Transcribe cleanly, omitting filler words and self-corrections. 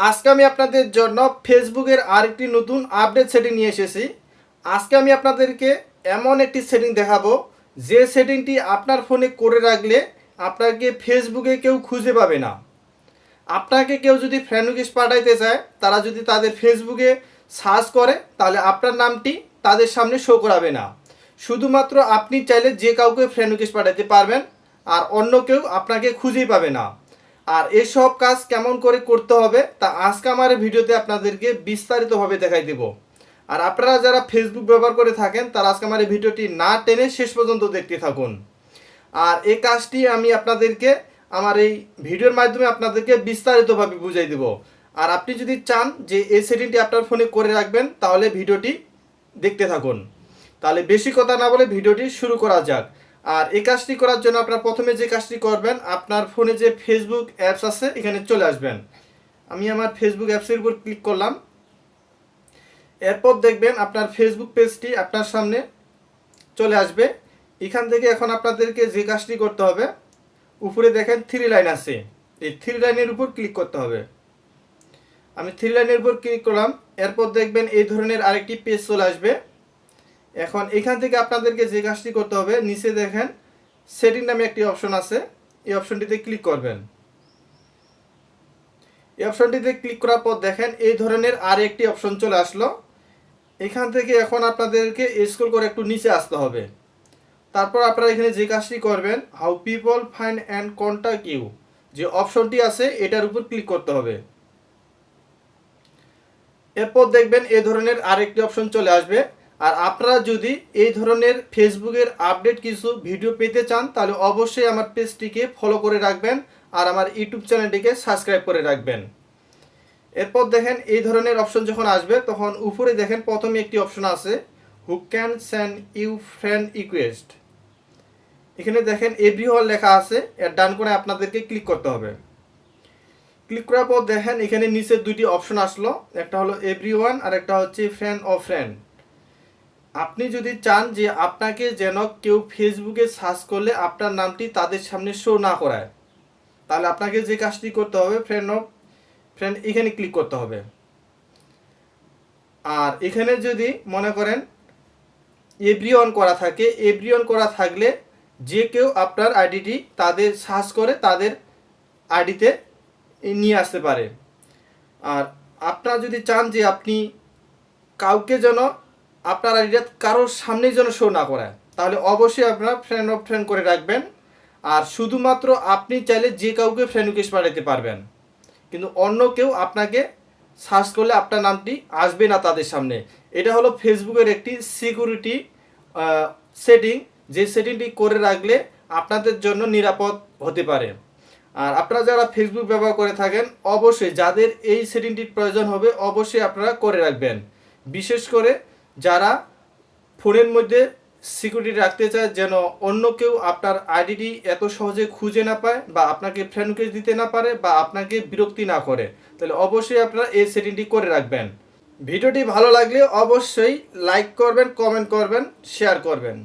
আজকে আমি আপনাদের জন্য ফেসবুকের আরেকটি নতুন আপডেট সেটিং নিয়ে এসেছি। আজকে আমি আপনাদেরকে এমন একটি সেটিং দেখাবো যে সেটিংটি আপনার ফোনে করে রাখলে আপনাকে ফেসবুকে কেউ খুঁজে পাবে না। আপনাকে কেউ যদি ফ্রেন্ড রিকোয়েস্ট পাঠাইতে চায়, তারা যদি তাদের ফেসবুকে সার্চ করে তাহলে আপনার নামটি তাদের সামনে শো করাবে না। শুধুমাত্র আপনি চাইলে যে কাউকে ফ্রেন্ড রিকোয়েস্ট পাঠাতে পারবেন, আর অন্য কেউ আপনাকে খুঁজেই পাবে না। আর এসব কাজ কেমন করে করতে হবে তা আজকে আমার ভিডিওতে আপনাদেরকে বিস্তারিতভাবে দেখাই দেব। আর আপনারা যারা ফেসবুক ব্যবহার করে থাকেন তারা আজকে আমার এই ভিডিওটি না টেনে শেষ পর্যন্ত দেখতে থাকুন। আর এই কাজটি আমি আপনাদেরকে আমার এই ভিডিওর মাধ্যমে আপনাদেরকে বিস্তারিতভাবে বুঝাই দেব। আর আপনি যদি চান যে এই সেটিংটি আপনার ফোনে করে রাখবেন তাহলে ভিডিওটি দেখতে থাকুন। তাহলে বেশি কথা না বলে ভিডিওটি শুরু করা যাক। আর এই কাজটি করার জন্য আপনারা প্রথমে যে কাজটি করবেন, আপনার ফোনে যে ফেসবুক অ্যাপস আছে এখানে চলে আসবেন। আমি আমার ফেসবুক অ্যাপসের উপর ক্লিক করলাম। এরপর দেখবেন আপনার ফেসবুক পেজটি আপনার সামনে চলে আসবে। এখান থেকে এখন আপনাদেরকে যে কাজটি করতে হবে, উপরে দেখেন 3 লাইন আছে, এই 3 লাইনের উপর ক্লিক করতে হবে। আমি 3 লাইনের উপর ক্লিক করলাম। এরপর দেখবেন এই ধরনের আরেকটি পেজ চলে আসবে। এখন এখান থেকে আপনাদেরকে যে কাজটি করতে হবে, নিচে দেখেন সেটিং নামে একটি অপশন আছে, এই অপশনটিতে ক্লিক করবেন। এই অপশনটিতে ক্লিক করার পর দেখেন এই ধরনের আরেকটি অপশন চলে আসলো। এখান থেকে এখন আপনাদেরকে স্ক্রল করে একটু নিচে আসতে হবে। তারপর আপনারা এখানে যে কাজটি করবেন, how people find and contact you, যে অপশনটি আছে এটার উপর ক্লিক করতে হবে। এরপর দেখবেন এই ধরনের আরেকটি অপশন চলে আসবে। আর আপনারা যদি এই ধরনের ফেসবুকের আপডেট কিছু ভিডিও পেতে চান তাহলে অবশ্যই আমার পেজটিকে ফলো করে রাখবেন আর আমার ইউটিউব চ্যানেলটিকে সাবস্ক্রাইব করে রাখবেন। এরপর দেখেন এই ধরনের অপশন যখন আসবে তখন উপরে দেখেন প্রথমে একটি অপশন আছে, who can send you friend request. এখানে দেখেন এভরিওয়ান লেখা আছে, এর ডান কোণায় আপনাদেরকে ক্লিক করতে হবে। ক্লিক করার পর দেখেন এখানে নিচে দুটি অপশন আসলো, একটা হলো এভরিওয়ান আর একটা হচ্ছে ফ্রেন্ড অফ ফ্রেন্ড। আপনি যদি চান যে আপনাকে যেন কেউ ফেসবুকে সার্চ করলে আপনার নামটি তাদের সামনে শো না করায়, তাহলে আপনাকে যে কাজটি করতে হবে, ফ্রেন্ড অফ ফ্রেন্ড এখানে ক্লিক করতে হবে। আর এখানে যদি মনে করেন এভরিওয়ান করা থাকে, এভরিওয়ান করা থাকলে যে কেউ আপনার আইডিটি তাদের সার্চ করে তাদের আইডিতে নিয়ে আসতে পারে। আর আপনারা যদি চান যে আপনি কাউকে যেন আপনার আইডিয়া কারোর সামনেই যেন শো না করায়, তাহলে অবশ্যই আপনারা ফ্রেন্ড অফ ফ্রেন্ড করে রাখবেন। আর শুধুমাত্র আপনি চাইলে যে কাউকে ফ্রেন্ড রিকোয়েস্ট পাঠাতে পারবেন, কিন্তু অন্য কেউ আপনাকে সার্চ করলে আপনার নামটি আসবে না তাদের সামনে। এটা হলো ফেসবুকের একটি সিকিউরিটি সেটিং, যে সেটিংটি করে রাখলে আপনাদের জন্য নিরাপদ হতে পারে। আর আপনারা যারা ফেসবুক ব্যবহার করে থাকেন অবশ্যই যাদের এই সেটিংটির প্রয়োজন হবে অবশ্যই আপনারা করে রাখবেন। বিশেষ করে যারা ফোনের মধ্যে সিকিউরিটি রাখতে চায়, যেন অন্য কেউ আপনার আইডিটি এত সহজে খুঁজে না পায় বা আপনাকে ফ্রেন্ড রিকোয়েস্ট দিতে না পারে বা আপনাকে বিরক্তি না করে, তাহলে অবশ্যই আপনারা এই সেটিংটি করে রাখবেন। ভিডিওটি ভালো লাগলে অবশ্যই লাইক করবেন, কমেন্ট করবেন, শেয়ার করবেন।